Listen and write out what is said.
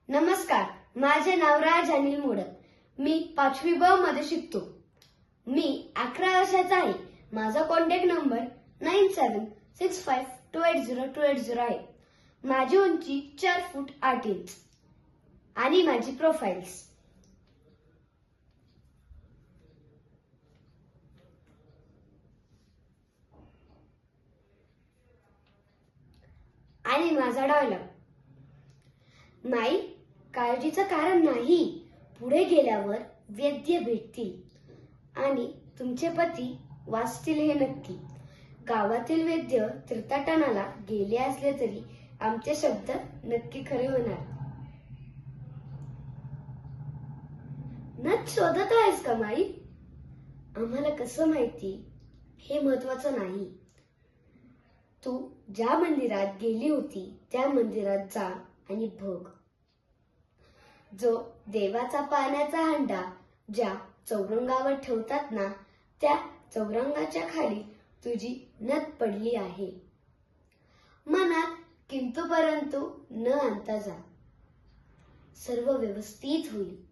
नमस्कार, माझे नाव राज अनिल मोडक. मी 5वी ब मध्ये शिकतो. मी 11 वर्षाचा आहे. माझा कॉन्टॅक्ट नंबर 9765280280 आहे. माझी उंची 4 फूट 8 इंच आणि माझी प्रोफाइल्स. आणि माझा डायलॉग, नाही, काळजीचं कारण नाही. पुढे गेल्यावर वैद्य भेटतील आणि तुमचे पती वाचतील हे नक्की. गावातील वैद्य तीर्थाटनाला गेले असले तरी आमचे शब्द नक्की खरे होणार. नथ शोधत आहेस का माई? आम्हाला कसं माहिती हे महत्वाचं नाही. तू ज्या मंदिरात गेली होती त्या मंदिरात जा आणि बघ. जो देवाचा पाण्याचा हंडा ज्या चौरंगावर ठेवतात ना, त्या चौरंगाच्या खाली तुझी नथ पडली आहे. मनात किंतु परंतु न आणता जा. सर्व व्यवस्थित होईल.